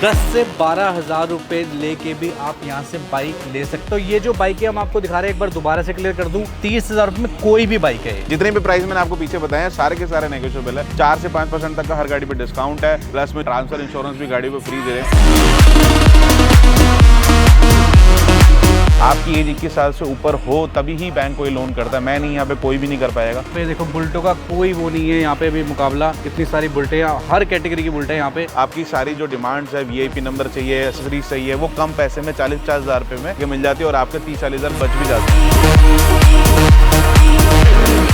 10 से 12,000 रुपए लेके भी आप यहाँ से बाइक ले सकते हो। ये जो बाइक है हम आपको दिखा रहे हैं, एक बार दोबारा से क्लियर कर दूं, 30,000 रुपए में कोई भी बाइक है। जितने भी प्राइस मैंने आपको पीछे बताए हैं सारे के सारे नेगोशिएबल है। 4 से 5% तक का हर गाड़ी पे डिस्काउंट है, प्लस में ट्रांसफर इंश्योरेंस भी गाड़ी पे फ्री दे रहे हैं। आपकी एज 21 साल से ऊपर हो तभी ही बैंक कोई लोन करता है, मैं नहीं, यहाँ पे कोई भी नहीं कर पाएगा। पे देखो बुलेटों का कोई वो नहीं है यहाँ पे भी मुकाबला, इतनी सारी बुलेटें, हर कैटेगरी की बुलेटें यहाँ पे। आपकी सारी जो डिमांड्स है, वीआईपी नंबर चाहिए, एक्सेसरीज चाहिए, वो कम पैसे में 40-50 हज़ार रुपये में मिल जाती है और आपके 30-40 हज़ार बच भी जाते हैं।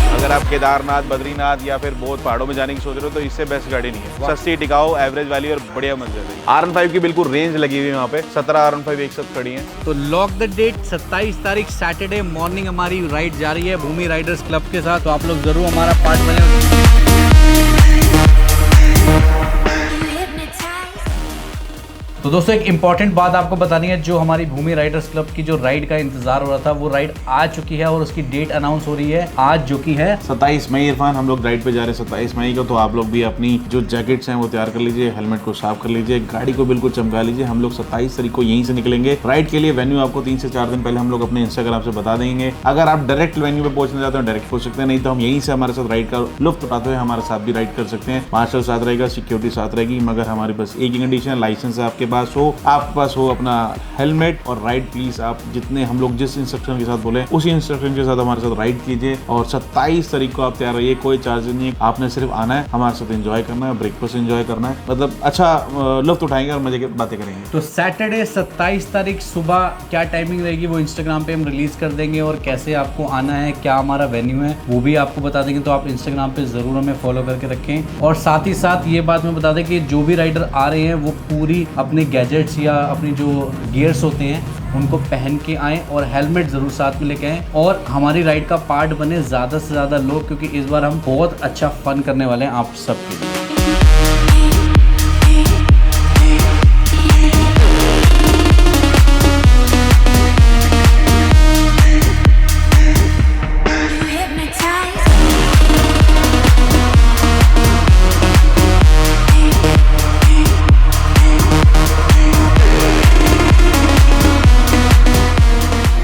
अगर आप केदारनाथ, बद्रीनाथ या फिर बहुत पहाड़ों में जाने की सोच रहे हो तो इससे बेस्ट गाड़ी नहीं है। सस्ती, टिकाऊ, एवरेज वाली और बढ़िया मजे रही। R15 की बिल्कुल रेंज लगी हुई है यहाँ पे, 17 R15 एक साथ खड़ी है। तो लॉक द डेट 27 तारीख सैटरडे मॉर्निंग हमारी राइड जा रही है भूमि राइडर्स क्लब के साथ, तो आप लोग जरूर हमारा पार्ट बने। तो दोस्तों एक इम्पॉर्टेंट बात आपको बतानी है, जो हमारी भूमि राइडर्स क्लब की जो राइड का इंतजार हो रहा था वो राइड आ चुकी है और उसकी डेट अनाउंस हो रही है आज, जो की है 27 मई। इरफान, हम लोग राइड पे जा रहे हैं 27 मई को, तो आप लोग भी अपनी जो जैकेट्स हैं वो तैयार कर लीजिए, हेलमेट को साफ कर लीजिए, गाड़ी को बिल्कुल चमका लीजिए। हम लोग 27 तारीख को यहीं से निकलेंगे राइड के लिए। वेन्यू आपको 3 से 4 दिन पहले हम लोग अपने इंस्टाग्राम से बता देंगे। अगर आप डायरेक्ट वेन्यू पे पहुंचना चाहते हो डायरेक्ट पहुंच सकते हैं, नहीं तो हम यहीं से हमारे साथ राइड का लुफ्त उठाते हुए हमारे साथ भी राइड कर सकते हैं। मार्शल साथ रहेगा, सिक्योरिटी साथ रहेगी, मगर हमारी बस एक ही कंडीशन, लाइसेंस आपके पास हो, आपके पास हो अपना हेलमेट, और राइड प्लीज आप जितने हम लोग जिस इंस्ट्रक्शन के साथ बोले उसी इंस्ट्रक्शन के साथ हमारे साथ राइड कीजिए। और 27 तारीख को आप तैयार रहिए, कोई चार्ज नहीं, आपने सिर्फ आना है, हमारे साथ एंजॉय करना है, ब्रेकफास्ट एंजॉय करना है, मतलब अच्छा लुत्फ उठाएंगे और मजे की बातें करेंगे। तो सैटरडे 27 तारीख सुबह क्या टाइमिंग रहेगी वो इंस्टाग्राम पे हम रिलीज कर देंगे, और कैसे आपको आना है, क्या हमारा वेन्यू है वो भी आपको बता देंगे। तो आप इंस्टाग्राम पे जरूर हमें फॉलो करके रखें। और साथ ही साथ ये बात मैं बता दें कि जो भी राइडर आ रहे हैं वो पूरी अपने गैजेट्स या अपनी जो गियर्स होते हैं उनको पहन के आएँ, और हेलमेट ज़रूर साथ में लेके आएँ, और हमारी राइड का पार्ट बने ज़्यादा से ज़्यादा लोग, क्योंकि इस बार हम बहुत अच्छा फन करने वाले हैं आप सबके लिए।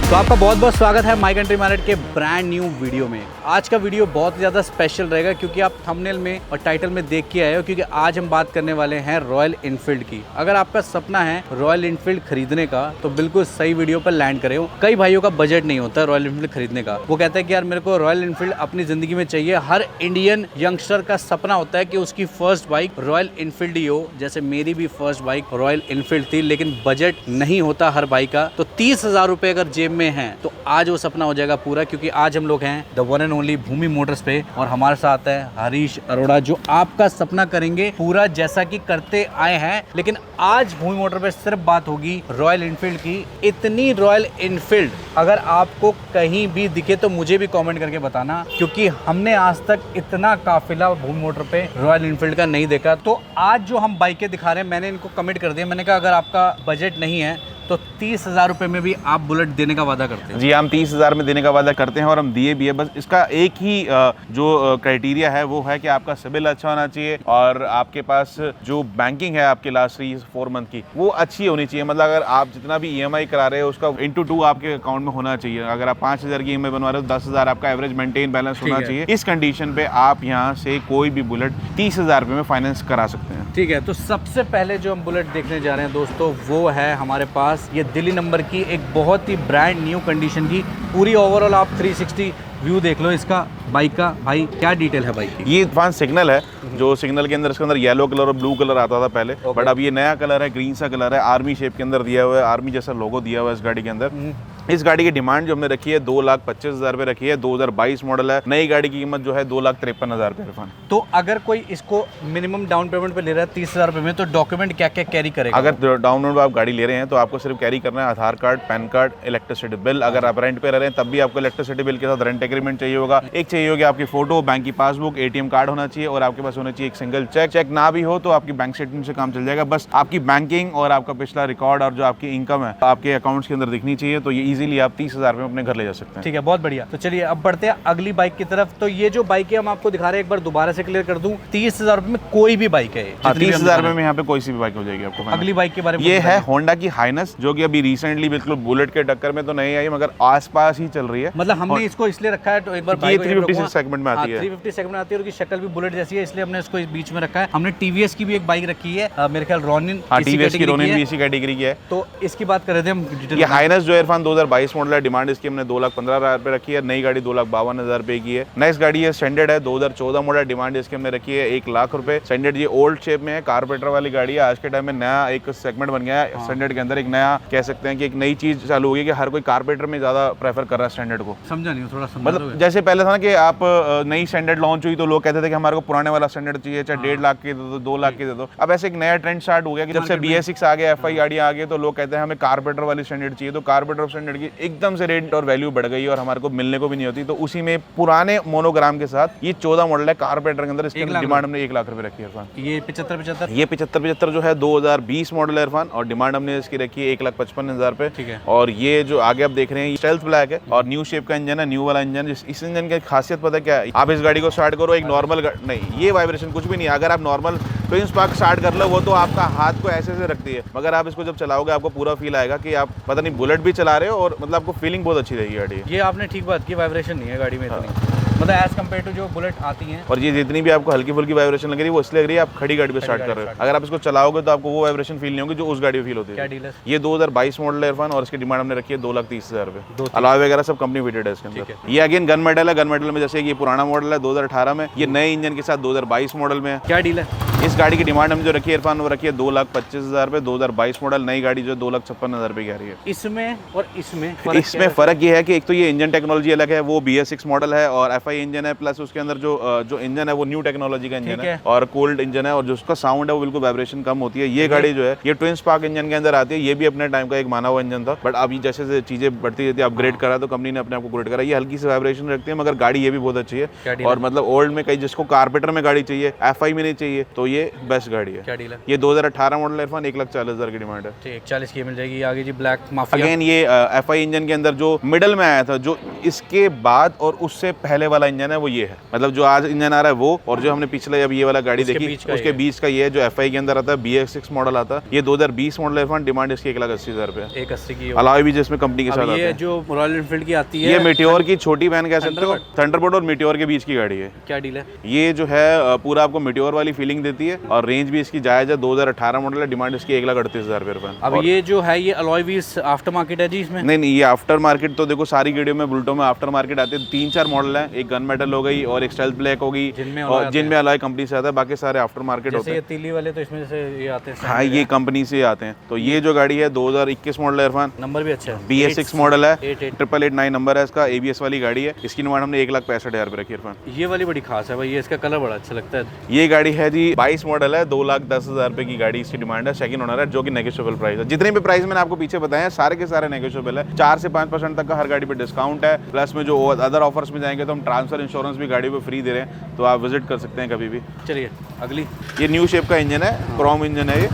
तो आपका बहुत बहुत स्वागत है माई कंट्री माइलेज के ब्रांड न्यू वीडियो में। आज का वीडियो बहुत ज़्यादा स्पेशल रहेगा, क्योंकि आप थंबनेल में और टाइटल में देख के आए हो, क्योंकि आज हम बात करने वाले हैं रॉयल इनफील्ड की। अगर आपका सपना है रॉयल इनफील्ड खरीदने का तो बिल्कुल सही वीडियो पर लैंड करे हो। कई भाइयों का बजट नहीं होता रॉयल इनफील्ड खरीदने का, वो कहते हैं कि यार मेरे को रॉयल इनफील्ड अपनी ज़िंदगी में चाहिए। हर इंडियन यंगस्टर का सपना होता है कि उसकी फर्स्ट बाइक रॉयल इनफील्ड ही हो। जैसे मेरी भी फर्स्ट बाइक रॉयल इनफील्ड थी, लेकिन बजट नहीं होता हर बाइक का। तो 30,000 रुपये अगर जेब में है तो आज वो सपना हो जाएगा पूरा, क्योंकि आज हम लोग हैं the one and only Bhoomi Motors पे, और हमारे साथ है हरीश अरोड़ा, जो आपका सपना करेंगे पूरा जैसा कि करते आए हैं। लेकिन आज भूमि मोटर पे सिर्फ बात होगी रॉयल इनफील्ड की। इतनी रॉयल इनफील्ड अगर आपको कहीं भी दिखे तो मुझे भी कमेंट करके बताना, क्योंकि हमने आज तक इतना काफिला भूमि मोटर पे रॉयल इनफील्ड का नहीं देखा। तो आज जो हम बाइकें दिखा रहे हैं, मैंने इनको कमेंट कर दिया, मैंने कहा अगर आपका बजट नहीं है तो 30,000 रुपए में भी आप बुलेट देने का वादा करते हैं। जी, हम 30,000 में देने का वादा करते हैं और हम दिए भी है। बस इसका एक ही जो क्राइटेरिया है वो है कि आपका सिबिल अच्छा होना चाहिए, और आपके पास जो बैंकिंग है आपके लास्ट 3-4 मंथ की वो अच्छी होनी चाहिए। मतलब अगर आप जितना भी EMI करा रहे हो उसका × 2 आपके अकाउंट में होना चाहिए। अगर आप 5,000 की EMI बनवा रहे हो 10,000 आपका एवरेज मेंटेन बैलेंस होना चाहिए। इस कंडीशन पे आप यहाँ से कोई भी बुलेट 30,000 रुपये में फाइनेंस करा सकते हैं। ठीक है, तो सबसे पहले जो हम बुलेट देखने जा रहे हैं दोस्तों वो है हमारे पास ये दिल्ली नंबर की एक बहुत ही ब्रांड न्यू कंडीशन की पूरी ओवरऑल आप 360 व्यू देख लो इसका बाइक का। भाई क्या डिटेल है बाइक की? ये एडवांस सिग्नल है, जो सिग्नल के अंदर इसके अंदर येलो कलर और ब्लू कलर आता था पहले, बट अब ये नया कलर है, ग्रीन सा कलर है, आर्मी शेप के अंदर दिया हुआ है, आर्मी जैसा लोगो दिया हुआ है इस गाड़ी के अंदर। इस गाड़ी की डिमांड जो हमने रखी है 2,25,000 रुपये रखी है। 2022 मॉडल है। नई गाड़ी की कीमत जो है 2,53,000 रुपये। इरफान, तो अगर कोई इसको मिनिमम डाउन पेमेंट पे ले रहा है 30,000 रुपये में, तो डॉक्यूमेंट क्या क्या कैरी करेगा? अगर डाउन पेमेंट आप गाड़ी ले रहे हैं तो आपको सिर्फ कैरी करना है Aadhaar card, PAN card, electricity bill. अगर आप रेंट पे रह रहे हैं तब भी आपको इलेक्ट्रिसिटी बिल के साथ रेंट एग्रीमेंट चाहिए होगा। एक चाहिए होगी आपकी फोटो, बैंक की पासबुक, ATM कार्ड होना चाहिए, और आपके पास होना चाहिए एक सिंगल चेक। चेक ना भी हो तो आपकी बैंक स्टेटमेंट से काम चल जाएगा। बस आपकी बैंकिंग और आपका पिछला रिकॉर्ड और जो आपकी इनकम है आपके अकाउंट्स के अंदर दिखनी चाहिए। तो ये इजीली आप 30,000 में अपने घर ले जा सकते हैं। ठीक है, बहुत बढ़िया। तो चलिए अब बढ़ते हैं अगली बाइक की तरफ। तो ये जो बाइक है हम आपको दिखा रहे हैं, एक बार दोबारा से क्लियर कर दूं, 30,000 रुपए में कोई भी बाइक है। 30,000 में यहाँ पे कोई सी भी बाइक हो जाएगी आपको। अगली बाइक के बारे में ये है होंडा की हाइनस, जो कि अभी रिसेंटली बिल्कुल बुलेट के टक्कर में तो नहीं आई मगर आसपास ही चल रही है। मतलब हमने इसको इसलिए रखा है, तो एक बार 350 सेगमेंट में आती है। 350 सेगमेंट में आती है और शक्ल भी बुलेट जैसी है, इसलिए हमने इसको इस बीच में रखा है। हमने टीवीएस की भी एक बाइक रखी है, मेरे ख्याल रोनिन। टीवीएस की रोनिन भी इसी कैटेगरी की है। तो इसकी बात कर रहे थे हम। ये हाइनस जो इरफान 2022 मॉडल है, डिमांड इसकी हमने 2,15,000 रुपए रखी है। नई गाड़ी 2,52,000 रुपए की है। नेक्स्ट गाड़ी है स्टैंडर्ड है, 2014 मॉडल, डिमांड इसकी हमने रखी है 1 लाख रुपए। स्टैंडर्ड ये ओल्ड शेप में है, कारपेंटर वाली गाड़ी है। आज के टाइम में नया एक सेगमेंट बन गया है स्टैंडर्ड के अंदर, एक नया कह सकते हैं कि एक नई चीज चालू हो गई कि हर कोई कारपेंटर में ज्यादा प्रेफर कर रहा है स्टैंडर्ड को। समझा नहीं, थोड़ा समझा। मतलब जैसे पहले था ना कि आप नई स्टैंडर्ड लॉन्च हुई तो लोग कहते थे कि हमारे को पुराने वाला स्टैंडर्ड चाहिए, चाहे 1.5 लाख के दे दो, 2 लाख के दे दो। अब ऐसे एक नया ट्रेंड स्टार्ट हो गया कि जब से BS6 आ गया, FI गाड़ी आ गई, तो लोग कहते हैं हमें कारपेंटर वाली स्टैंडर्ड चाहिए। तो कारपेंटर स्टैंडर्ड की एकदम से रेट और वैल्यू बढ़ गई और हमारे को मिलने को भी नहीं होती। तो उसी में पुराने मोनोग्राम के साथ ये 14 मॉडल है कारपेंटर के अंदर, इसकी डिमांड हमने 1 लाख रुपए रखी है इरफान। ये 75 ये 75 जो है 2020 मॉडल है इरफान, और डिमांड हमने इसकी रखी है 1,55,000 रुपए। ठीक है। और ये जो आगे आप देख रहे हैं स्टेल्थ ब्लैक है और न्यू शेप का इंजन है, न्यू वाला इंजन। इस इंजन की खासियत पता क्या है? आप इस गाड़ी को स्टार्ट करो, एक नॉर्मल नहीं, ये वाइब्रेशन कुछ भी नहीं है। अगर आप नॉर्मल ट्विन स्पार्क स्टार्ट कर लो, वो तो आपका हाथ को ऐसे से रखती है, मगर आप इसको जब चलाओगे आपको पूरा फील आएगा कि आप पता नहीं बुलेट भी चला रहे हो, और मतलब आपको फीलिंग बहुत अच्छी रहेगी गाड़ी। ये आपने ठीक बात की, वाइब्रेशन नहीं है गाड़ी में इतनी, मतलब एज कम्पेयर टू जो बुलेट आती हैं। और ये जितनी भी आपको हल्की फुल्की वाइब्रेशन लग रही है वो इसलिए लग रही है आप खड़ी गाड़ी पे स्टार्ट कर रहे हो। अगर आप इसको चलाओगे तो आपको वो वाइब्रेशन फील नहीं होगी जो उस गाड़ी में फील होती है। क्या डील है? ये 2022 मॉडल है इरफान, और इसकी डिमांड हमने रखी है 2,30,000 रुपए। अलॉय वगैरह सब कंपनी फिटेड है इसके अंदर। ये अगेन गन मेडल है। गन मेडल में जैसे ये पुराना मॉडल है 2018 में, ये नए इंजन के साथ 2022 मॉडल में है। क्या डील है? इस गाड़ी की डिमांड हमने जो रखी है इरफान, वो रखी है 2,25,000 रुपए। 2022 मॉडल नई गाड़ी जो 2,56,000 रुपए की आ रही है। इसमें और इसमें फर्क ये है कि एक तो ये इंजन टेक्नोलॉजी अलग है, वो BS6 मॉडल है और FI इंजन है, प्लस उसके अंदर जो इंजन है वो न्यू टेक्नोलॉजी का इंजन है और कोल्ड इंजन है, और जो उसका साउंड है वो बिल्कुल वाइब्रेशन कम होती है। ये गाड़ी जो है ये ट्विन स्पार्क इंजन के अंदर आती है। ये भी अपने टाइम का एक माना हुआ इंजन था, बट अभी जैसे चीजें बढ़ती रहती है, अपग्रेड करा तो कंपनी ने अपने आप को अपग्रेड करा। ये हल्की सी वाइब्रेशन रखती है, मगर गाड़ी ये भी बहुत अच्छी है। और मतलब ओल्ड में कहीं जिसको कारपेंटर में गाड़ी चाहिए, FI में नहीं चाहिए, तो ये बेस्ट गाड़ी है। क्या डील है? ये 2018 मॉडल है इरफान, 1,40,000 की डिमांड है। ठीक, 40 की मिल जाएगी। आगे जी ब्लैक माफिया। अगेन ये FI इंजन के अंदर जो मिडल में आया था, जो इसके बाद और उससे पहले वाला इंजन है वो ये है। मतलब जो आज इंजन आ रहा है वो, और जो हमने पिछले अब ये वाला गाड़ी देखी उसके बीच का ये है जो FI के अंदर आता है, BS6 मॉडल आता है। ये 2020 मॉडल है इरफान, डिमांड इसकी 1,80,000 रुपए। 1,80 की अलॉय भी जिसमें कंपनी के साथ आता है। ये जो रॉयल एनफील्ड की आती है, ये मीटियोर की छोटी वैन कह सकते हो, थंडरबर्ड और मीटियोर के बीच की गाड़ी है। क्या डील है? ये जो है पूरा आपको मीटियोर वाली फीलिंग देती है और रेंज भी इसकी जायज है। 2018 मॉडल है, डिमांड इसकी 1,38,000 रुपए। अब ये जो है ये अलॉय व्हील्स आफ्टर मार्केट है जी इसमें? नहीं, ये आफ्टर मार्केट तो देखो सारी गाड़ियों में बुलेटों में आफ्टर मार्केट आते हैं। 3-4 मॉडल है, एक गन मेटल हो गई और एक स्टेल्थ ब्लैक हो गई, जिनमें अलॉय कंपनी से आता है, बाकी सारे आफ्टर मार्केट होते हैं। ये तीली वाले तो इसमें से ये आते हैं। हाँ, ये कंपनी से आते हैं। तो ये जो गाड़ी है 2021 मॉडल है इरफान, नंबर भी अच्छा है, BS6 मॉडल है, 8889 नंबर है इसका, ABS वाली गाड़ी है। इसकी डिमांड हमने 1,65,000 रुपए रखी इरफान। ये वाली बड़ी खास है भाई, ये इसका कलर बड़ा अच्छा लगता है। ये गाड़ी है जी 22 मॉडल है, 2,10,000 रुपए की गाड़ी इसकी डिमांड है। सेकंड ओनर है, जो कि नेगोशिएबल प्राइस है। जितने भी प्राइस मैंने आपको पीछे बताए हैं सारे के सारे नेगोशिएबल है। 4 से 5% तक का हर गाड़ी पे डिस्काउंट है। प्लस में जो अदर ऑफर्स में जाएंगे तो हम ट्रांसफर इंश्योरेंस भी गाड़ी पे फ्री दे रहे हैं, तो आप विजिट कर सकते हैं कभी भी। चलिए अगली। ये न्यू शेप का इंजन है, क्रोम इंजन है ये,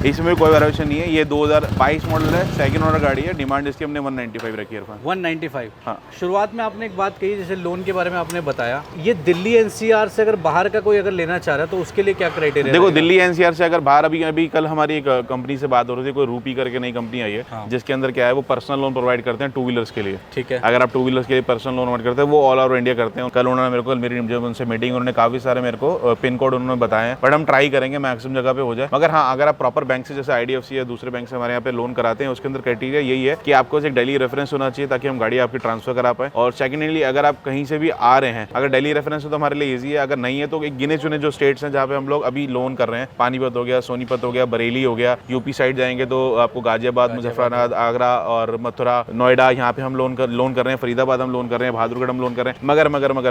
इसमें कोई वेरिएशन नहीं है। ये 2022 मॉडल है, सेकंड ओनर गाड़ी है, डिमांड इसकी हमने 195 रखी है इरफान। 195? हाँ। शुरुआत में आपने एक बात कही, जैसे लोन के बारे में आपने बताया, ये दिल्ली NCR से अगर बाहर का कोई अगर लेना चाह रहा है तो उसके लिए क्या क्राइटेरिया? देखो दिल्ली NCR से अगर बाहर, अभी कल हमारी एक कंपनी से बात हो रही थी, कोई रूपी करके नई कंपनी आई है। हाँ। जिसके अंदर क्या है वो पर्सनल लोन प्रोवाइड करते हैं 2 व्हीलर्स के लिए। ठीक है। अगर आप 2 व्हीलर्स के लिए पर्सनल लोन प्रोवाइड करते हैं, वो ऑल ओवर इंडिया करते हैं। कल उन्होंने मेरे को, मेरी जब उनसे मीटिंग, उन्होंने काफी सारे मेरे को पिन कोड उन्होंने बताए हैं, बट हम ट्राई करेंगे मैक्सिमम जगह पे हो जाए। मगर हाँ, अगर आप प्रॉपर बैंक से जैसे IDFC या दूसरे बैंक से हमारे यहाँ पे लोन कराते हैं, उसके अंदर क्राइटेरिया यही है कि आपको एक डेली रेफरेंस होना चाहिए ताकि हम गाड़ी आपकी ट्रांसफर करा पाए। और सेकेंडली अगर आप कहीं से भी आ रहे हैं, अगर डेली रेफरेंस हो तो हमारे लिए ईजी है, अगर नहीं है तो एक गिने चुने जो स्टेट्स हैं जहाँ पे हम लोग अभी लोन कर रहे हैं, पानीपत हो गया, सोनीपत हो गया, बरेली हो गया। यूपी साइड जाएंगे तो आपको गाजियाबाद, मुजफ्फराबाद, आगरा और मथुरा, नोएडा, यहाँ पे हम लोन कर रहे हैं। फरीदाबाद हम लोन कर रहे हैं, बहादुरगढ़ हम लोन कर रहे हैं।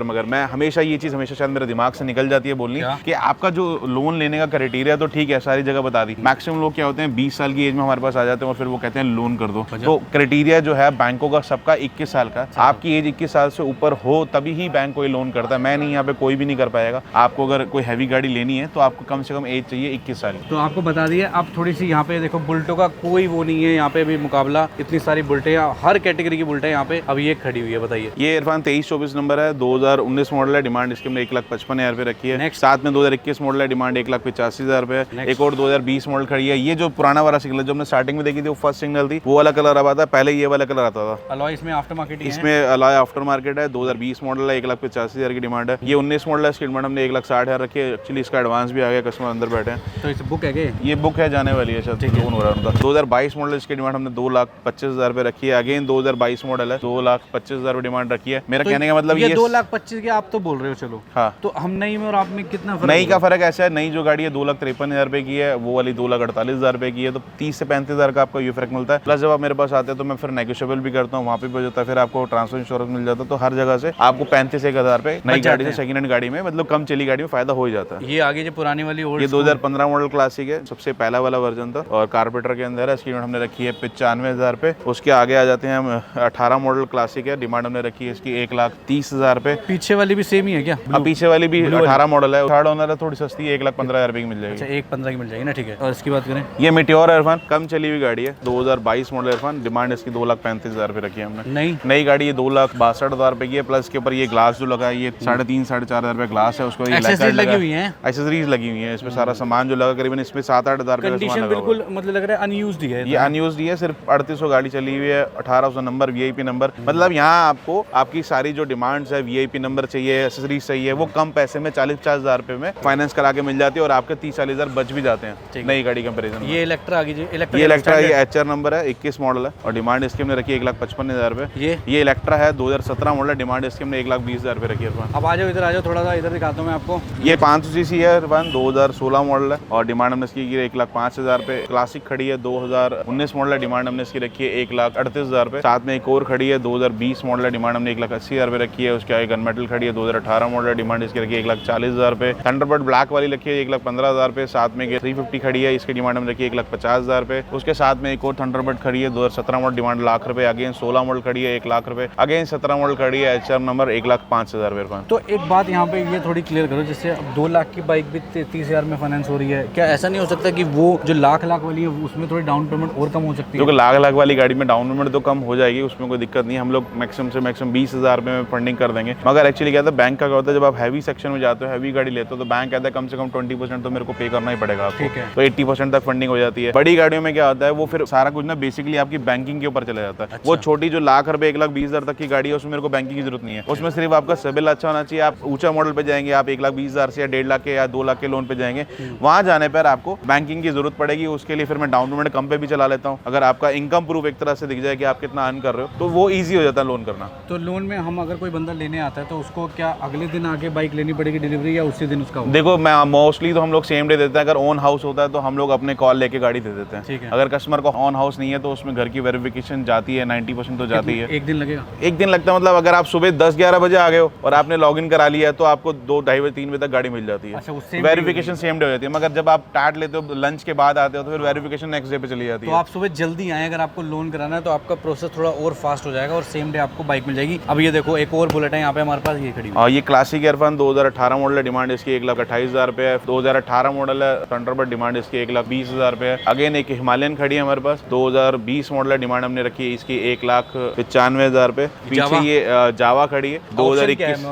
मगर मैं हमेशा ये चीज़ हमेशा शायद मेरे दिमाग से निकल जाती है बोलनी कि आपका जो लोन लेने का क्राइटेरिया तो ठीक है, सारी जगह बता दी, मैक्सिमम मैक्सिमम लोग क्या होते हैं 20 साल की एज में हमारे पास आ जाते हैं और फिर वो कहते हैं लोन कर दो। तो क्राइटेरिया जो है बैंकों का सबका 21 साल का, आपकी एज 21 साल से ऊपर हो तभी ही बैंक कोई लोन करता है। मैं नहीं, यहाँ पे कोई भी नहीं कर पाएगा। आपको अगर कोई हैवी गाड़ी लेनी है तो आपको कम से कम एज चाहिए 21 साल की। तो आपको बता दिया, अब थोड़ी सी यहाँ पे देखो बुलेटों का कोई वो नहीं है यहाँ पे भी मुकाबला, इतनी सारी बुलेटें, हर कैटेगरी की बुलेटें यहाँ पे अब ये खड़ी हुई है। बताइए, ये इरफान 2324 नंबर है, 2019 मॉडल है, डिमांड इसके में 1,55,000 रुपए रखी है। साथ में 2021 मॉडल है, डिमांड 1,85,000 रुपए। एक और 2020 मॉडल खड़ी है। ये जो पुराना वाला सिग्नल जो हमने स्टार्टिंग में देखी थी वो फर्स्ट सिग्नल थी, वो वाला कलर अब आता है, पहले ये वाला कलर आता था। अलॉय इसमें आफ्टर मार्केट, इसमें अलॉय आफ्टर मार्केट है। 2020 मॉडल है, 1,85,000 की डिमांड है। ये 19 मॉडल है, इसकी डिमांड हमने 1,60,000 रखी है। एक्चुअली इसका एडवांस भी आ गया, कस्टमर अंदर बैठे हैं। तो इस बुक है क्या? ये बुक है, जाने वाली है शायद, लोन हो रहा है उनका। 2022 मॉडल, इसकी डिमांड हमने 2,25,000 रुपए रखी है। अगेन 2022 मॉडल है, 2,25,000 रुपए डिमांड रखी है। मेरा कहने का मतलब ये 2,25,000 की आप तो बोल रहे हो, चलो हाँ, तो हम नई में और आप में कितना फर्क? नई का फर्क ऐसा है, नई जो गाड़ी है 2,53,000 रुपए की है, वो वाली 2,48,000 रुपए की है। तो 30 से 35,000 का आपको ये फर्क मिलता है। प्लस जब आप मेरे पास आते हैं तो मैं फिर नेगोशिएबल भी करता हूँ, वहाँ पे भी हो जाता है। फिर आपको ट्रांसफर इंश्योरेंस मिल जाता है। तो हर जगह से आपको 35,000 रुपए नई गाड़ी से सेकंड हैंड गाड़ी में, मतलब कम चली गाड़ी में फायदा हो ही जाता है। ये आगे जो पुरानी वाली ये 2015 मॉडल क्लासिक है, सबसे पहला वाला वर्जन था और कारपेटर के अंदर है। इसकी हमने रखी है 95,000 रुपए। उसके आगे आ जाते हैं हम, 18 मॉडल क्लासिक है, डिमांड हमने रखी है इसकी 1,30,000 रुपए। पीछे वाली भी सेम ही है क्या? पीछे वाली भी 18 मॉडल है, थर्ड ओनर है, थोड़ी सस्ती है, 1,15,000 रुपए की मिल जाएगी। अच्छा, 1,15,000 की मिल जाएगी ना, ठीक है। और इसकी बात करें, ये मीटियोर है इरफान, कम चली हुई गाड़ी है, 2022 मॉडल इरफान, डिमांड इसकी 2,35,000 रुपए रखी है हमने। नई गाड़ी ये 2,62,000 रुपए की है। प्लस के ऊपर ये ग्लास जो लगा है, ये 3,500-4,500 रुपए ग्लास है। उसको एक्सेसरीज लगी हुई है, एक्सेसरीज लगी हुई है। इसमें सारा सामान जो लगा करीबन इसमें 7-8 रुपए कंडीशन बिल्कुल मतलब लग रहा है अनयूज्ड ही है। ये अनयूज्ड ही है, सिर्फ 3,800 गाड़ी चली हुई है, 1,800 नंबर, वीआईपी नंबर। मतलब यहाँ आपको आपकी सारी जो डिमांड्स है, वीआईपी नंबर चाहिए, एक्सेसरीज चाहिए, वो कम पैसे में 40-50,000 रुपए में फाइनेंस करा के मिल जाती है और आपके 30-40,000 बच भी जाते हैं नई गाड़ी कंपेरिजन में। ये इलेक्ट्रा आगे, ये इलेक्ट्रा, ये एचआर नंबर है, 21 मॉडल है और डिमांड इसकी हमने रखी है 1,55,000 रुपए। ये इलेक्ट्रा है, 2017 मॉडल, डिमांड इसकी हमने 1,20,000 रुपए रखी है। अब आ जाओ इधर, आ जाओ थोड़ा सा इधर दिखाता हूँ मैं आपको। ये 500 सीसी है, 2016 मॉडल है और डिमांड हमने इसकी 1,05,000 रुपए। क्लासिक खड़ी है, 2019 मॉडल है, डिमांड हमने इसकी रखी है 1,38,000 रुपए। साथ में एक और खड़ी है 2020 मॉडल है, डिमांड हमने 1,80,000 रुपए रखी है। उसके आगे गन मेटल खड़ी है, 2018 मॉडल है, डिमांड इसकी रखी है 1,40,000 रुपए। थंडरबर्ड ब्लैक वाली रखी है 1,15,000 रुपए। साथ में 350 खड़ी है, इसकी डिमांड हमने रखी है 1,50,000 रुपए। उसके साथ में एक और थंडरबर्ड खड़ी है, 2017 मॉडल, डिमांड लाख रुपए। अगेन 16 मॉडल खड़ी है, 1,00,000 रुपए। अगेन 17 मॉडल खड़ी है, एचआर नंबर, 1,05,000 रुपए। तो एक बात यहाँ पे ये थोड़ी क्लियर करो, जैसे 2 लाख की बाइक भी 30,000 में फाइनेंस हो रही है, क्या ऐसा नहीं हो सकता कि वो जो लाख वाली है उसमें थोड़ी डाउन पेमेंट और कम हो सकती है? क्योंकि लाख वाली गाड़ी में डाउन पेमेंट तो कम हो जाएगी, उसमें कोई दिक्कत नहीं। हम लोग मैक्सिमम से मैक्सिमम 20,000 रुपए में फंडिंग कर देंगे। मगर एक्चुअली क्या होता है, बैंक का क्या होता है, जब आप हैवी सेक्शन में जाते हो, हैवी गाड़ी लेते हो, तो बैंक कहता है कम से कम 20% तो मेरे को पे करना ही पड़ेगा आपको, तो 80% तक फंडिंग हो जाती है। बड़ी गाड़ियों में क्या होता है, वो फिर सारा कुछ ना बेसिकली आपकी बैंकिंग के ऊपर चला जाता है। वो छोटी जो लाख रुपए 1,20,000 तक की गाड़ी है, उसमें मेरे को बैंकिंग की जरूरत नहीं है। उसमें सिर्फ आपका सिबिल अच्छा होना चाहिए। आप ऊंचा मॉडल पे जाएंगे, आप 1,20,000 से या 1.5 लाख के या 2 लाख के लोन पे जाएंगे, वहां जाने पर आपको बैंकिंग की जरूरत पड़ेगी। उसके लिए फिर मैं डाउन पेमेंट कम पे भी चला लेता हूँ। अगर आपका इनकम प्रूफ एक तरह से दिख जाए कि आप कितना अर्न कर रहे हो, तो वो ईजी हो जाता है लोन करना। तो लोन में हम अगर कोई बंदा लेने आता है तो उसको क्या अगले दिन आके बाइक लेनी पड़ेगी डिलीवरी, या उसी दिन उसका? देखो, मैं मोस्टली तो हम लोग सेम डे देते हैं। अगर ऑन हाउस होता है तो हम लोग अपने कॉल लेके गाड़ी दे देते हैं। ठीक है। अगर कस्टमर को ऑन हाउस नहीं है तो उसमें घर की वेरिफिकेशन जाती है, 90% तो जाती है। एक दिन लगेगा? एक दिन लगता है, मतलब अगर आप सुबह 10-11 बजे आ गए हो और आपने लॉग इन करा लिया है तो आपको 2, 2:30 बजे, 3 बजे तक गाड़ी मिल जाती है। अच्छा, उससे वेरिफिकेशन सेम डे हो जाती है। मगर जब आप टाट लेते हो, लंच के बाद आते हो, तो फिर वेरिफिकेशन नेक्स्ट डे पे चली जाती है। तो आप सुबह जल्दी आए, अगर आपको लोन कराना है तो आपका प्रोसेस थोड़ा और फास्ट हो जाएगा और सेम डे आपको बाइक मिल जाएगी। अब ये देखो, एक और बुलेट है यहाँ पे हमारे पास, ये खड़ी है। ये क्लासिक इरफान 2018 मॉडल है, डिमांड इसकी 1,28,000 रुपए है। 2018 मॉडल है, थंडरबर्ड, डिमांड इसकी 1,20,000 रुपए है। अगेन एक हिमालयन खड़ी है हमारे पास, 2020 मॉडल है, डिमांड हमने रखी है इसकी 1,95,000 रुपए। पीछे ये जावा खड़ी है 2021।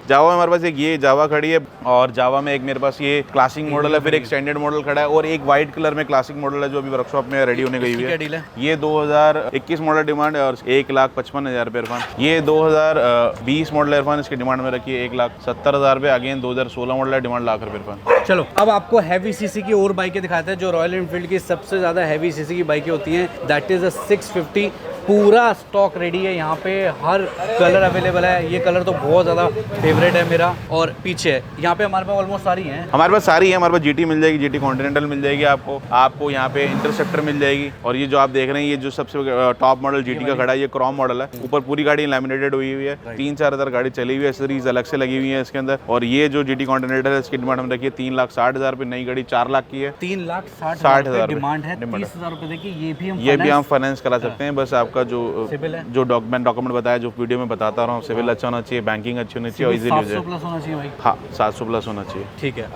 जावा में हमारे पास एक ये जावा खड़ी है और जावा में एक मेरे पास ये क्लासिक मॉडल है, फिर एक स्टैंडर्ड मॉडल खड़ा है और एक व्हाइट कलर में क्लासिक मॉडल है जो अभी वर्कशॉप में रेडी होने गई हुई है। ये 2021 मॉडल डिमांड है और 1,55,000 रुपए इरफान। ये 2020 मॉडल इरफान, इसकी डिमांड में रखी है 1,70,000 रुपए। अगेन 2016 मॉडल है, डिमांड लाख रुपए इरफान। चलो अब आपको हैवी सीसी की और बाइकें दिखाते हैं जो रॉयल एनफील्ड की सबसे ज्यादा हैवी सीसी की बाइकें होती हैं, दैट इज 650 पूरा स्टॉक रेडी है यहाँ पे, हर कलर अवेलेबल है। ये कलर तो बहुत ज़्यादा फेवरेट है मेरा। और पीछे यहाँ पे हमारे पास ऑलमोस्ट सारी हैं, हमारे पास सारी है। हमारे पास GT मिल जाएगी, GT कॉन्टिनेंटल मिल जाएगी आपको यहाँ पे इंटरसेप्टर मिल जाएगी। और ये जो आप देख रहे हैं, ये जो सबसे टॉप मॉडल GT का खड़ा है, ये क्रोम मॉडल है। ऊपर पूरी गाड़ी लैमिनेटेड हुई है, 3-4 हज़ार गाड़ी चली हुई है, सीरीज अलग से लगी हुई है इसके अंदर। और ये जो GT कॉन्टिनेंटल है, इसकी डिमांड हम रखी है 3,60,000 रुपये, नई गाड़ी 4 लाख की है। 3,60,000 डिमांड है। 30,000 रुपये देखिए, ये भी हम फाइनेंस करा सकते हैं। बस आपका जो डॉक्यूमेंट बताया, जो वीडियो में बताता रहा हूँ, सिविल अच्छा होना चाहिए, बैंकिंग अच्छी होनी चाहिए और इजीली हो जाए। 700 प्लस होना चाहिए भाई। हाँ, 700 प्लस होना चाहिए। ठीक है।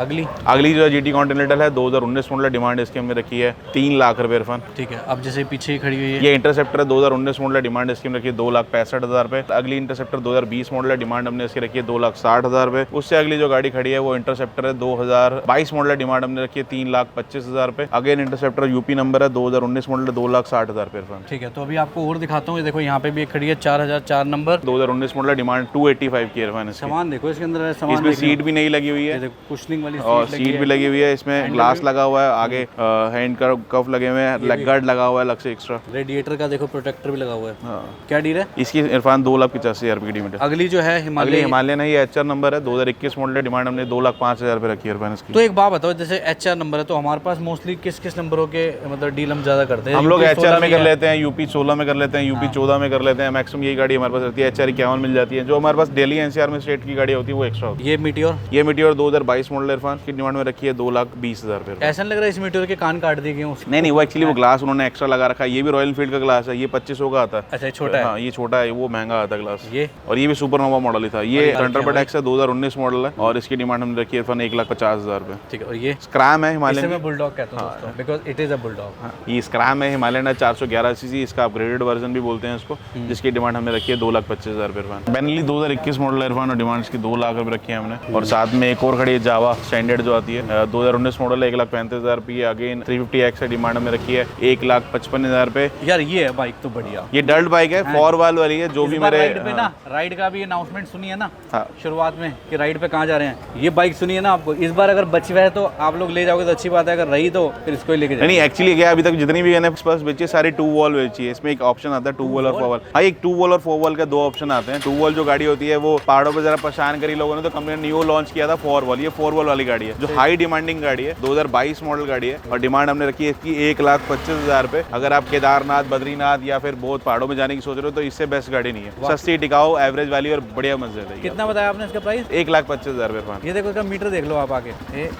अगली जो GT कॉन्टिनेंटल है, 2019 मॉडल, डिमांड इसकी हमने रखी है 3 लाख रुपये इरफान। ठीक है। अब जैसे पीछे ही खड़ी हुई है, ये इंटरसेप्टर है, 2019 मॉडल, डिमांड इसकी रखी है 2,65,000 रुपये। अगली इंटरसेप्टर 2020 मॉडल है, डिमांड हमने इसकी रखी है 2,60,000 रुपये। उससे अगली जो गाड़ी खड़ी है वो इंटरसेप्टर है, 2022 मॉडल, डिमांड हमने रखी है 3,25,000 रुपये। अगेन इंटरसेप्टर यूपी नंबर है, 2019 मॉडल, 2,60,000 रुपये इरफान। ठीक है। तो अभी आपको और दिखाता हूँ, देखो यहाँ पे भी एक खड़ी है 4004 नंबर, 2019 मॉडल, डिमांड 285 की इरफान। सामान देखो इसके अंदर, सामान इसमें सीट भी नहीं लगी हुई है, कुशनिंग वाली और सीट भी लगी हुई है। इसमें ग्लास लगा हुआ है, आगे हैंड कफ लगे हुए हैं, लेग गार्ड लगा हुआ है अलग से एक्स्ट्रा। रेडिएटर का देखो प्रोटेक्टर भी लगा हुआ है। क्या डील है इसकी इरफान? 2,85,000 रुपये की डिमांड। अगली जो है हिमालयन है, ये HR नंबर है, 2021 मॉडल, डिमांड हमने 2,05,000 रुपये रखी है इरफान इसकी। तो एक बात बताओ, जैसे HR नंबर है तो हमारे पास मोस्टली किस नंबरों के मतलब डील हम ज्यादा करते हैं? हम लोग HR में कर लेते हैं, UP 16 में कर लेते हैं, UP 14 में कर लेते हैं। मैक्सिमम यही गाड़ी हमारे पास रहती है। HR 51 मिल जाती है। जो हमारे पास दिल्ली NCR में स्टेट की गाड़ी होती है वो एक्स्ट्रा होती है। ये मीटियोर 2022 मॉडल इरफान की डिमांड में रखी है 2,20,000 रुपये। ऐसा नहीं लग रहा है इस मीटियोर के कान काट दिए गए उसके? नहीं, वो एक्चुअली वो ग्लास उन्होंने एक्स्ट्रा लगा रखा है। ये भी रॉयल एनफील्ड का ग्लास है, ये 2500 का आता है। अच्छा, छोटा है। हाँ, ये छोटा है, वो महंगा आता है ग्लास। ये और ये भी सुपरनोवा मॉडल ही था। ये थंडरबर्ड एक्स है, 2019 मॉडल है, और इसकी डिमांड हमने रखी है 1,50,000 रुपये। ठीक है। और ये स्क्रैम है, हिमालयन, मैं बुलडॉग कहता हूँ दोस्तों, because it is a bulldog. ये स्क्रैम है, हिमालयन है, 411 सीसी, इसका अपग्रेडेड वर्जन भी बोलते हैं इसको, जिसकी डिमांड हमने रखी है 2,25,000 रुपये। बेनली 2021 मॉडल इरफान, और डिमांड इसकी 2 लाख रुपये रखी है हमने। और साथ में एक और खड़ी है जावा स्टैंडर्ड जो आती है, 2019 मॉडल है, 1,35,000 रुपये। अगेन 350X है, डिमांड हमने रखी है 1,55,000 रुपये। यार ये है बाइक तो बढ़िया, ये डल्ट बाइक है, 4 वाल वाली है। जो भी मेरे राइड पे ना, राइड का भी अनाउंसमेंट सुनी है ना शुरुआत में कि राइड पे कहाँ जा रहे हैं, ये बाइक सुनी है ना आपको। इस बार अगर बची है तो आप लोग ले जाओगे तो अच्छी बात है, अगर रही तो फिर इसको ही लेके जाओ। नहीं, एक्चुअली क्या अभी तक जितनी भी मैंने बस बेची सारी 2 वॉल बेची है। इसमें एक ऑप्शन आता है 2 वॉल और 4 वॉल। हाँ, एक 2 वॉल और 4 वॉल के 2 ऑप्शन आते हैं। 2 वॉल जो गाड़ी होती है वो पहाड़ों पर जरा परेशान करी लोगों ने, तो कंपनी ने न्यू लॉन्च किया था 4 वॉल। ये 4 वॉल वाली गाड़ी है जो हाई डिमांडिंग गाड़ी है, 2022 मॉडल गाड़ी है, और डिमांड हमने रखी है इसकी 1,25,000 रुपये। अगर आप केदारनाथ, बद्रीनाथ या फिर बहुत पहाड़ों में जाने की सोच रहे हो तो इससे बेस्ट गाड़ी नहीं है। सस्ती, टिकाऊ, एवरेज वाली और बढ़िया मजे है। कितना बताया आपने इसका प्राइस? 1,25,000 रुपये। ये देखो इसका मीटर देख लो आप आगे,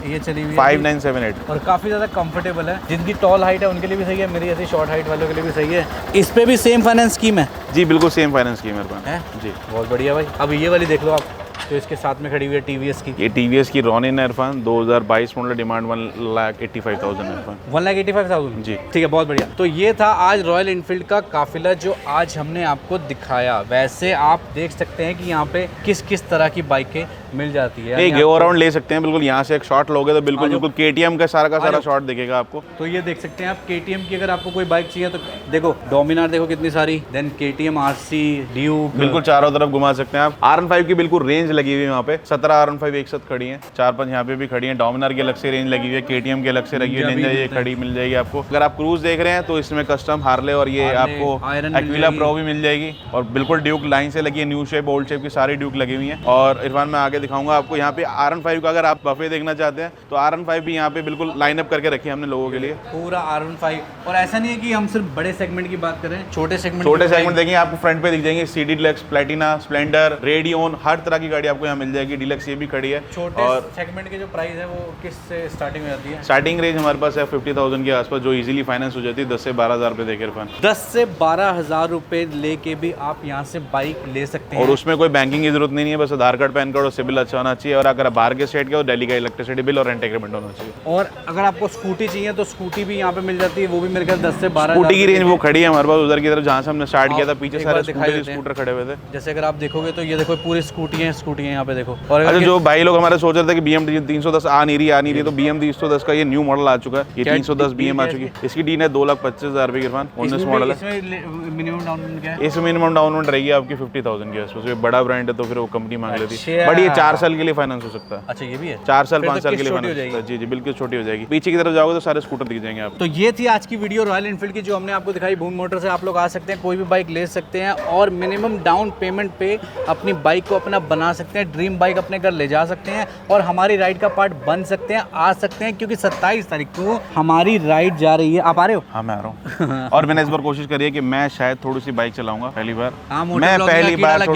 ये चली हुई है 5978, और काफी ज्यादा कंफर्टेबल है। जिनकी टॉल हाइट है उनके लिए भी सही है, मेरी ऐसी शॉर्ट हाइट वालों के लिए भी सही है। इस पे भी सेम फाइनेंस स्कीम है? जी बिल्कुल सेम फाइनेंस स्कीम है जी। बहुत बढ़िया भाई। अब ये वाली देख लो आप, तो इसके साथ में खड़ी हुई है TVS की। ये TVS की रॉनिन है इरफान, 2022 मॉडल, डिमांड 1,85,000 है इरफान। 1,85,000 जी। ठीक है, बहुत बढ़िया। तो ये था आज रॉयल एनफील्ड का काफिला जो आज हमने आपको दिखाया। वैसे आप देख सकते हैं कि यहाँ पे किस किस तरह की बाइकें मिल जाती है। एक गो अराउंड ले सकते हैं बिल्कुल। यहाँ से एक शॉट लोगे तो बिल्कुल KTM का सारा शॉट दिखेगा आपको। तो ये देख सकते हैं आप KTM की, अगर आपको कोई बाइक चाहिए तो देखो डोमिनार देखो कितनी सारी, देन KTM RC, ड्यूक, बिल्कुल चारों तरफ घुमा सकते हैं आप। R15 की बिल्कुल रेंज लगी हुई है वहाँ पे, 17 R15 एक साथ खड़ी हैं, 4-5 यहाँ पे भी खड़ी हैं। डोमिनार की अलग से रेंज लगी हुई है, KTM की अलग से लगी हुई है, ये खड़ी मिल जाएगी आपको। अगर आप क्रूज देख रहे हैं तो इसमें कस्टम हार्ले और ये आपको एक्विला प्रो भी मिल जाएगी, और बिल्कुल ड्यूक लाइन से लगी है, न्यू शेप, ओल्ड शेप की सारी ड्यूक लगी हुई है। और इरफान मैं आगे दिखाऊंगा आपको यहाँ पे R15 का, अगर आप बफे देखना चाहते हैं तो R15 भी यहाँ पे बिल्कुल लाइन अप करके रखी है हमने लोगों के लिए, पूरा R15। और ऐसा नहीं है कि हम सिर्फ बड़े सेगमेंट की बात करें, छोटे सेगमेंट देखेंगे आपको फ्रंट पे दिख जाएंगे। CD deluxe, Platina, Splendor, Radeon, हर तरह की गाड़ी आपको यहाँ मिल जाएगी। डिलक्स ये भी खड़ी है। छोटे और सेगमेंट के जो प्राइस है वो किस से स्टार्टिंग हो जाती है? स्टार्टिंग रेंज हमारे पास है 50,000 के आसपास, जो इजीली फाइनेंस हो जाती है 10 से 12,000 रुपए देकर इरफान। 10 से 12,000 रुपए लेके भी आप यहाँ से बाइक ले सकते हैं, और उसमें कोई बैंकिंग की जरूरत नहीं है, बस आधार कार्ड, पैन कार्ड और सिविल अच्छा होना चाहिए। और अगर बाहर के स्टेट के हो, दिल्ली का इलेक्ट्रिसिटी बिल और रेंट एग्रीमेंट होना चाहिए। और अगर आपको स्कूटी चाहिए तो स्कूटी भी यहाँ पे मिल जाती है, वो भी मेरे ख्याल 10 से 12 स्कूटी की रेंज वो खड़ी है हमारे पास उधर की तरफ जहाँ से हमने स्टार्ट किया था। पीछे सारे स्कूटर खड़े हुए थे। जैसे अगर आप देखोगे तो ये देखो पूरी स्कूटी है स्कूटी है यहाँ पे देखो। और अच्छा, जो भाई लोग हमारे सोच रहे थे कि BM 310 आ नहीं रही तो BM 310 का ये न्यू मॉडल आ चुका है। ये 310 BM आ चुकी है। इसकी डीन है 2,25,000 रुपये की इरफान, 19 मॉडल है। इसमें मिनिमम डाउन पेमेंट क्या है? इसमें मिनिमम डाउन पेमेंट रहेगी आपकी 50,000 के आसपास। ये बड़ा ब्रांड है तो फिर वो कंपनी मांग लेती है, बट ये 4 साल के लिए फाइनेंस हो सकता है। अच्छा, ये भी है 4 साल 5 साल के लिए फाइनेंस हो सकता है। जी जी, बिल्कुल छोटी हो जाएगी। पीछे की तरफ जाओगे तो सारे स्कूटर दिख जाएंगे आपको। तो ये थी आज की वीडियो रॉयल एनफील्ड की, जो हमने आपको दिखाई। भूमि मोटर से आप लोग आ सकते हैं, कोई भी बाइक ले सकते हैं और मिनिमम डाउन पेमेंट पे अपनी बाइक को अपना बना सकते हैं, ड्रीम बाइक अपने घर ले जा सकते हैं और हमारी राइड का पार्ट बन सकते हैं, आ सकते हैं। क्योंकि 27 तारीख को हमारी राइड जा रही है। आप आ रहे हो? हाँ, मैं आ रहा हूँ। और मैंने इस बार कोशिश करी है कि मैं शायद थोड़ी सी बाइक चलाऊंगा पहली बार। मैं पहली बार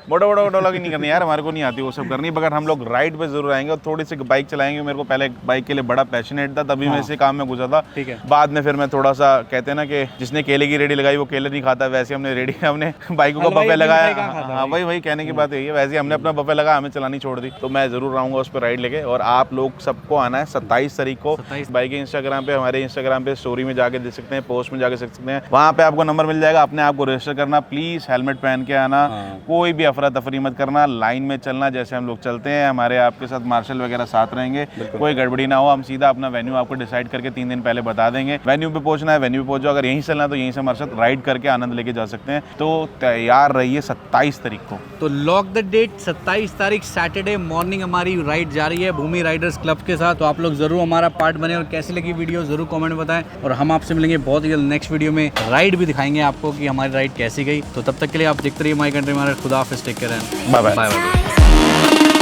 मोटो व्लॉगिंग नहीं करनी यार, हमारे को नहीं आती वो सब करनी। मगर हम लोग राइड पे जरूर आएंगे और थोड़ी सी बाइक चलाएंगे। मेरे को पहले बाइक के लिए बड़ा पैशनेट था, तभी मैं इसी काम में घुसा था। ठीक है। बाद में फिर मैं थोड़ा सा, कहते हैं ना कि जिसने केले की रेडी लगाई वो केले नहीं खाता, वैसे हमने बाइकों का बफे लगाया। हाँ, वही कहने की बात यही है। वैसे हमने अपना बफे लगाया, हमें चलानी छोड़ दी। तो मैं जरूर आऊंगा उस पर राइड लेके। और आप लोग सबको आना है 27 तारीख को। बाइक इंस्टाग्राम पे, हमारे इंस्टाग्राम पे स्टोरी में जाके देख सकते हैं, पोस्ट में जाके देख सकते हैं। वहाँ पे आपको नंबर मिल जाएगा, अपने आप को रजिस्टर करना। प्लीज हेलमेट पहन के आना। कोई भी अफरा तफरी मत करना, लाइन में चलना जैसे हम लोग चलते हैं। हमारे आपके साथ मार्शल वगैरह साथ रहेंगे, कोई गड़बड़ी ना हो। हम सीधा अपना वेन्यू आपको डिसाइड करके 3 दिन पहले बता देंगे। वेन्यू पे पहुंचना है, वेन्यू पे पहुंचो। अगर यहीं चलना है तो यहीं से हमारे साथ राइड करके आनंद लेके जा सकते हैं। तो तैयार रहिए 27 तारीख को। तो लॉक द डेट, 27 तारीख सैटरडे मॉर्निंग हमारी राइड जा रही है भूमि राइडर्स क्लब के साथ। तो आप लोग जरूर हमारा पार्ट बने और कैसी लगी वीडियो जरूर कमेंट में बताएं। और हम आपसे मिलेंगे बहुत ही जल्द नेक्स्ट वीडियो में। राइड भी दिखाएंगे आपको कि हमारी राइड कैसी गई। तो तब तक के लिए आप देखते रहिए माई कंट्री मार्केट। खुदा हाफिज़, टेक केयर, बाय बाय।